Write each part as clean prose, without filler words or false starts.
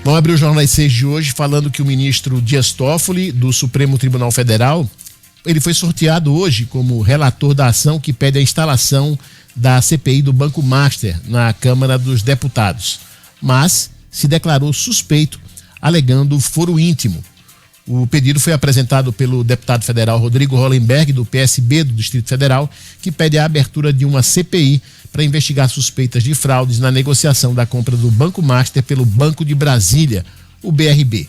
Vamos abrir o Jornal das 6 de hoje falando que o ministro Dias Toffoli, do Supremo Tribunal Federal, ele foi sorteado hoje como relator da ação que pede a instalação da CPI do Banco Master na Câmara dos Deputados, mas se declarou suspeito, alegando foro íntimo. O pedido foi apresentado pelo deputado federal Rodrigo Hollenberg, do PSB do Distrito Federal, que pede a abertura de uma CPI para investigar suspeitas de fraudes na negociação da compra do Banco Master pelo Banco de Brasília, o BRB.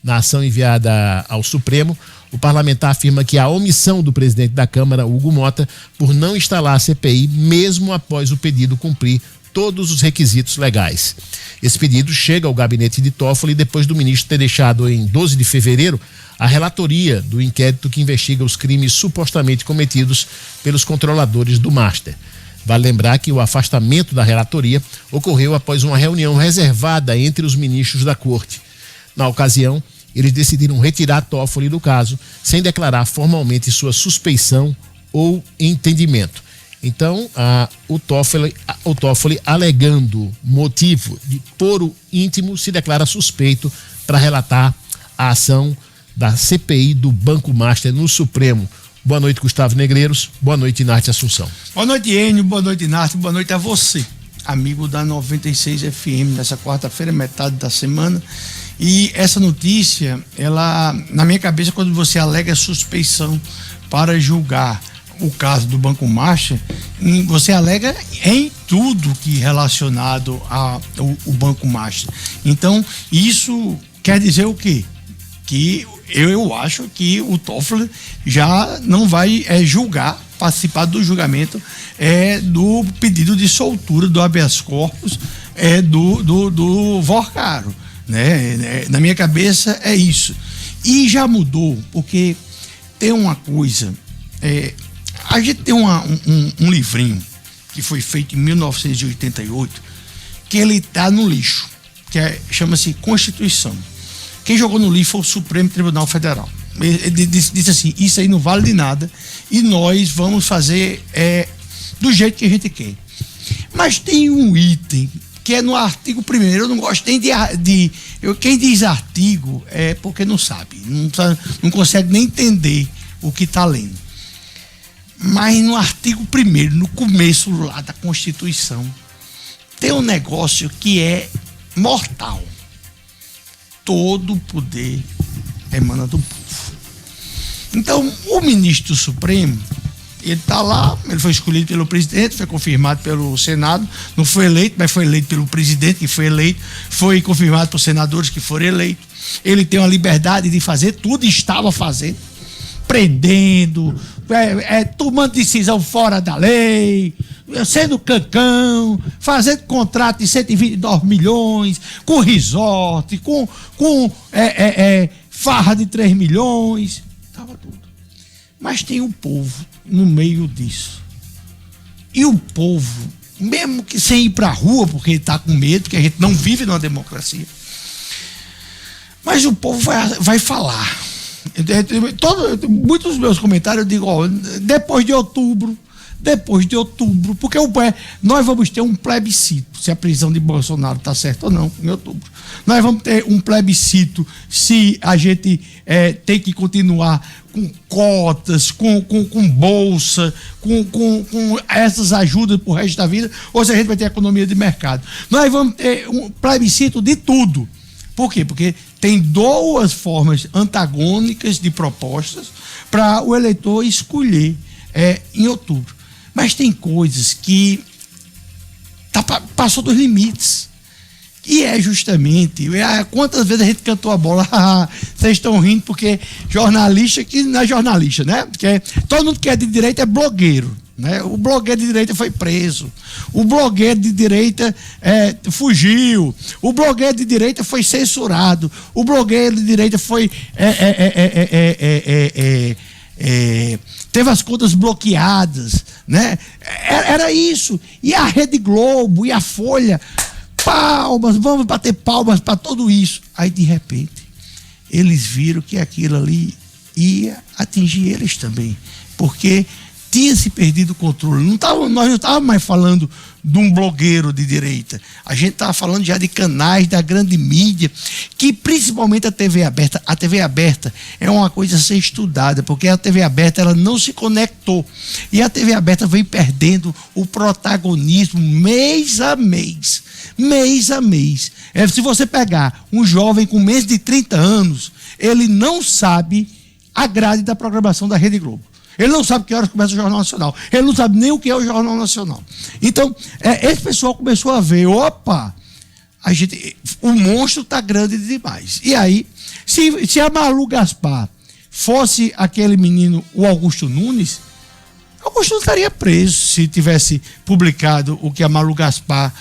Na ação enviada ao Supremo, o parlamentar afirma que a omissão do presidente da Câmara, Hugo Mota, por não instalar a CPI, mesmo após o pedido cumprir todos os requisitos legais. Esse pedido chega ao gabinete de Toffoli depois do ministro ter deixado em 12 de fevereiro a relatoria do inquérito que investiga os crimes supostamente cometidos pelos controladores do Master. Vale lembrar que o afastamento da relatoria ocorreu após uma reunião reservada entre os ministros da Corte. Na ocasião, eles decidiram retirar Toffoli do caso, sem declarar formalmente sua suspeição ou entendimento. Então, o Toffoli, alegando motivo de foro íntimo, se declara suspeito para relatar a ação da CPI do Banco Master no Supremo. Boa noite, Gustavo Negreiros. Boa noite, Inácio Assunção. Boa noite, Enio. Boa noite, Inácio. Boa noite a você, amigo da 96 FM, nessa quarta-feira, metade da semana. E essa notícia, ela, na minha cabeça, quando você alega suspeição para julgar o caso do Banco Master, você alega em tudo que relacionado ao Banco Master. Então, isso quer dizer o quê? Que eu acho que o Toffoli já não vai participar do julgamento do pedido de soltura do habeas corpus do Vorcaro, né? Na minha cabeça é isso. E já mudou, porque tem uma coisa, a gente tem um livrinho que foi feito em 1988, que ele está no lixo, chama-se Constituição. Quem jogou no lixo foi o Supremo Tribunal Federal. Ele disse assim: isso aí não vale de nada e nós vamos fazer do jeito que a gente quer. Mas tem um item que é no artigo 1º. Eu não gosto nem quem diz artigo é porque não sabe, não consegue nem entender o que está lendo. Mas no artigo 1º, no começo lá da Constituição, tem um negócio que é mortal. Todo poder emana do povo. Então, o ministro do Supremo, ele está lá, ele foi escolhido pelo presidente, foi confirmado pelo Senado, não foi eleito, mas foi eleito pelo presidente, que foi eleito, foi confirmado pelos senadores que foram eleitos. Ele tem uma liberdade de fazer tudo, estava fazendo, prendendo, tomando decisão fora da lei, sendo cancão, fazendo contrato de 129 milhões, com resort, com farra de 3 milhões, estava tudo. Mas tem um povo no meio disso. E o povo, mesmo que sem ir para a rua, porque ele está com medo, porque a gente não vive numa democracia, mas o povo vai falar. Muitos dos meus comentários eu digo, depois de outubro, porque nós vamos ter um plebiscito, se a prisão de Bolsonaro está certa ou não, em outubro. Nós vamos ter um plebiscito se a gente tem que continuar com cotas, com bolsa, com essas ajudas pro resto da vida, ou se a gente vai ter economia de mercado. Nós vamos ter um plebiscito de tudo. Por quê? Porque tem duas formas antagônicas de propostas para o eleitor escolher em outubro. Mas tem coisas que passou dos limites. E é justamente, quantas vezes a gente cantou a bola, vocês estão rindo porque jornalista que não é jornalista, né? Porque todo mundo que é de direita é blogueiro, né? O blogueiro de direita foi preso, o blogueiro de direita fugiu, o blogueiro de direita foi censurado, o blogueiro de direita foi teve as contas bloqueadas, né? Era isso. E a Rede Globo e a Folha, palmas, vamos bater palmas para tudo isso. Aí, de repente, eles viram que aquilo ali ia atingir eles também, porque tinha se perdido o controle. Nós não estávamos mais falando de um blogueiro de direita. A gente estava falando já de canais da grande mídia, que principalmente a TV aberta. A TV aberta é uma coisa a ser estudada, porque a TV aberta ela não se conectou. E a TV aberta vem perdendo o protagonismo mês a mês. Mês a mês. Se você pegar um jovem com menos de 30 anos, ele não sabe a grade da programação da Rede Globo. Ele não sabe que horas começa o Jornal Nacional. Ele não sabe nem o que é o Jornal Nacional. Então, esse pessoal começou a ver, opa, o monstro está grande demais. E aí, se a Malu Gaspar fosse aquele menino, o Augusto Nunes, Augusto não estaria preso se tivesse publicado o que a Malu Gaspar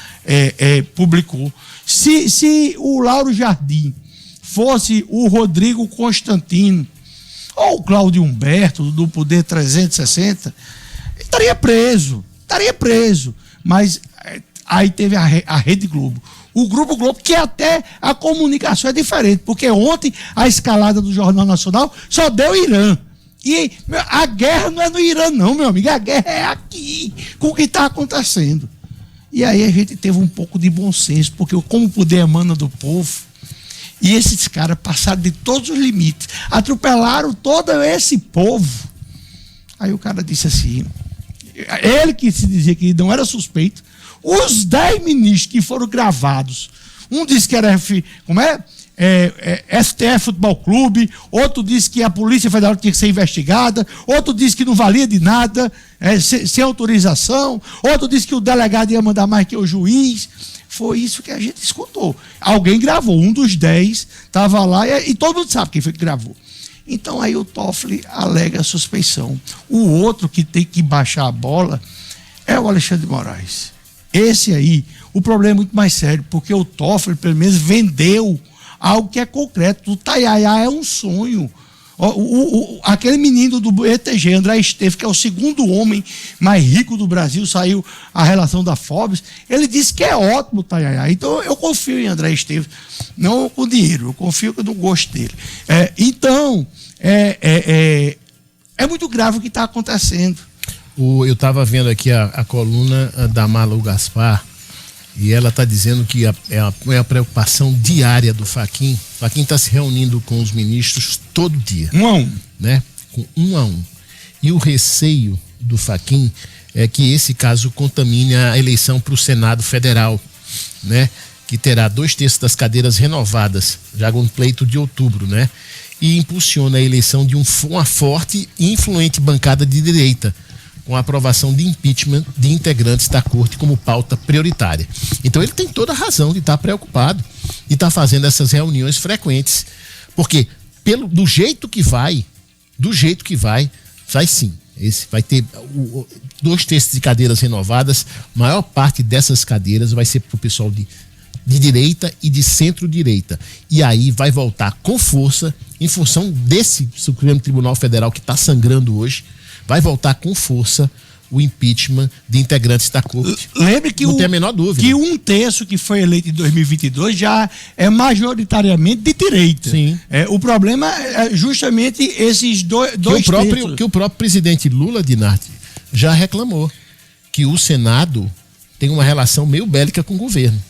publicou. Se o Lauro Jardim fosse o Rodrigo Constantino, ou o Cláudio Humberto, do Poder 360, estaria preso. Mas aí teve a Rede Globo. O Grupo Globo, que até a comunicação é diferente, porque ontem a escalada do Jornal Nacional só deu Irã. E a guerra não é no Irã, não, meu amigo. A guerra é aqui, com o que está acontecendo. E aí a gente teve um pouco de bom senso, porque como o poder emana do povo, e esses caras passaram de todos os limites, atropelaram todo esse povo. Aí o cara disse assim, ele que se dizia que não era suspeito, os 10 ministros que foram gravados, um disse que era STF Futebol Clube, outro disse que a Polícia Federal tinha que ser investigada, outro disse que não valia de nada, sem autorização, outro disse que o delegado ia mandar mais que o juiz. Foi isso que a gente escutou. Alguém gravou, um dos 10 estava lá e todo mundo sabe quem foi que gravou. Então aí o Toffoli alega a suspeição. O outro que tem que baixar a bola é o Alexandre de Moraes. Esse aí, o problema é muito mais sério, porque o Toffoli pelo menos vendeu algo que é concreto. O Tayaya é um sonho. Aquele menino do ETG, André Esteves, que é o segundo homem mais rico do Brasil, saiu a relação da Forbes, ele disse que é ótimo o Tayaya. Então eu confio em André Esteves, não com dinheiro, eu confio no gosto dele. Então, é muito grave o que está acontecendo. Eu estava vendo aqui a coluna da Malu Gaspar, e ela está dizendo que é a preocupação diária do Fachin. Fachin está se reunindo com os ministros todo dia. 1 a 1. Né? Com 1 a 1. E o receio do Fachin é que esse caso contamine a eleição para o Senado Federal, né? Que terá 2/3 das cadeiras renovadas, já com pleito de outubro, né? E impulsiona a eleição de uma forte e influente bancada de direita, com a aprovação de impeachment de integrantes da corte como pauta prioritária. Então ele tem toda a razão de estar preocupado e estar fazendo essas reuniões frequentes, porque do jeito que vai sim. Esse vai ter 2/3 de cadeiras renovadas, maior parte dessas cadeiras vai ser para o pessoal de direita e de centro-direita. E aí vai voltar com força, em função desse Supremo Tribunal Federal que está sangrando hoje, vai voltar com força o impeachment de integrantes da corte. Lembre que não tem a menor dúvida. Que 1/3 que foi eleito em 2022 já é majoritariamente de direita. Sim. O problema é justamente esses dois que o próprio presidente Lula, Dinarte, já reclamou que o Senado tem uma relação meio bélica com o governo.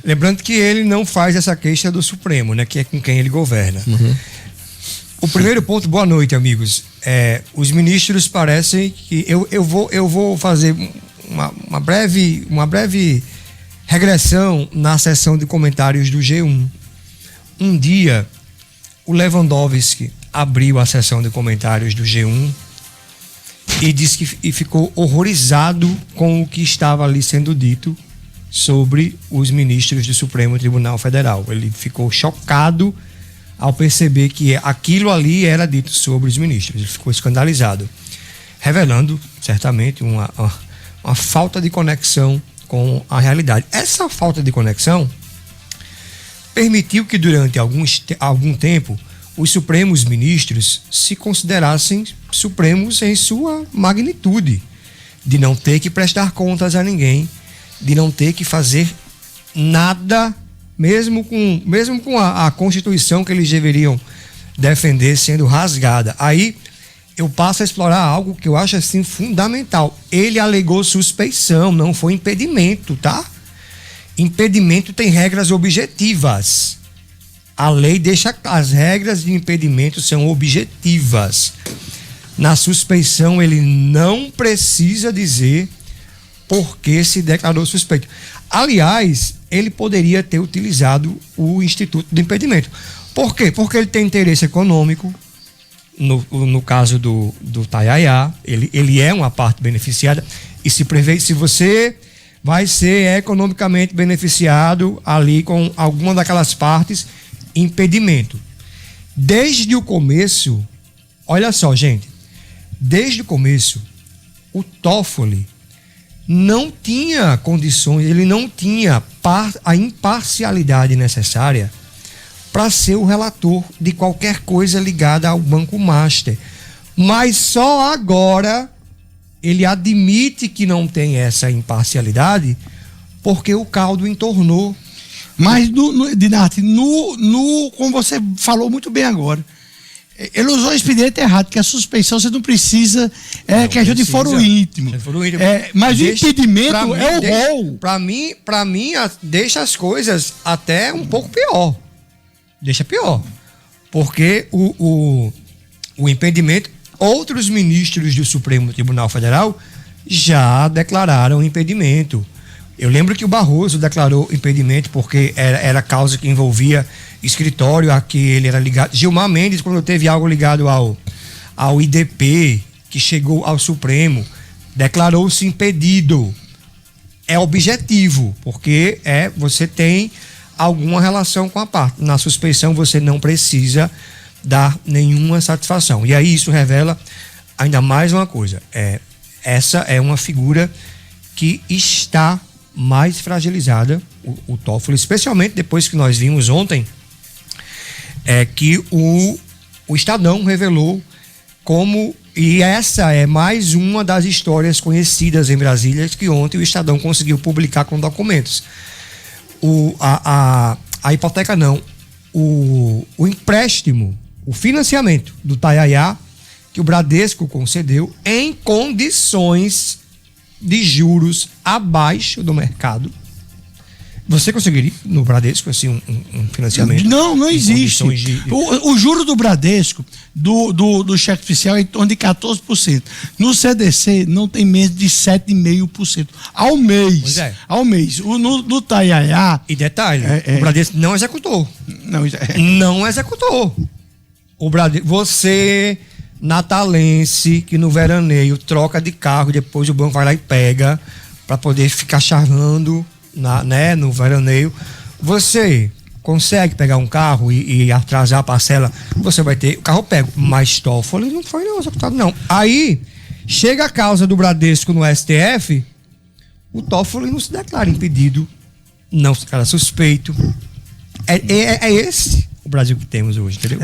Lembrando que ele não faz essa queixa do Supremo, né? Que é com quem ele governa. Uhum. O primeiro ponto, boa noite, amigos. Os ministros parecem que eu vou fazer uma breve regressão na sessão de comentários do G1. Um dia, o Lewandowski abriu a sessão de comentários do G1 e disse que ficou horrorizado com o que estava ali sendo dito sobre os ministros do Supremo Tribunal Federal. Ele ficou chocado ao perceber que aquilo ali era dito sobre os ministros. Ele ficou escandalizado, revelando certamente uma falta de conexão com a realidade. Essa falta de conexão permitiu que durante algum tempo os supremos ministros se considerassem supremos em sua magnitude, de não ter que prestar contas a ninguém, de não ter que fazer nada, mesmo com a Constituição que eles deveriam defender sendo rasgada. Aí eu passo a explorar algo que eu acho assim fundamental. Ele alegou suspeição, não foi impedimento, tá? Impedimento tem regras objetivas. A lei deixa as regras de impedimento são objetivas. Na suspeição ele não precisa dizer por que se declarou suspeito. Aliás, ele poderia ter utilizado o instituto de impedimento. Por quê? Porque ele tem interesse econômico. No caso do Tayaya, ele é uma parte beneficiada e se prevê, se você vai ser economicamente beneficiado ali com alguma daquelas partes, impedimento. Desde o começo, olha só, gente, desde o começo, o Toffoli não tinha condições, ele não tinha a imparcialidade necessária para ser o relator de qualquer coisa ligada ao Banco Master. Mas só agora ele admite que não tem essa imparcialidade porque o caldo entornou. Mas, Dinarte, como você falou muito bem agora, ele usou o expediente errado, que a suspeição você não precisa questão de foro íntimo. Mas o impedimento é o rol. Para mim, deixa as coisas até um pouco pior. Deixa pior. Porque o impedimento, outros ministros do Supremo Tribunal Federal já declararam impedimento. Eu lembro que o Barroso declarou impedimento porque era causa que envolvia escritório a que ele era ligado. Gilmar Mendes, quando teve algo ligado ao IDP, que chegou ao Supremo, declarou-se impedido. É objetivo, porque você tem alguma relação com a parte. Na suspeição você não precisa dar nenhuma satisfação. E aí isso revela ainda mais uma coisa. Essa é uma figura que está mais fragilizada, o Toffoli, especialmente depois que nós vimos ontem que o Estadão revelou como, e essa é mais uma das histórias conhecidas em Brasília, que ontem o Estadão conseguiu publicar com documentos. A hipoteca não, o empréstimo, o financiamento do Tayaya, que o Bradesco concedeu em condições de juros abaixo do mercado. Você conseguiria no Bradesco assim um financiamento? Não existe. O juro do Bradesco, do cheque oficial, é em torno de 14%. No CDC não tem menos de 7,5% ao mês. Pois é. Ao mês. No Tayaya. E detalhe, o Bradesco não executou. Não executou. O Bradesco, você, natalense, que no veraneio troca de carro, depois o banco vai lá e pega para poder ficar charlando no veraneio, você consegue pegar um carro e atrasar a parcela, você vai ter o carro pego. Mas Toffoli não foi executado, não. Aí chega a causa do Bradesco no STF, o Toffoli não se declara impedido, não se declara suspeito. É esse o Brasil que temos hoje, entendeu?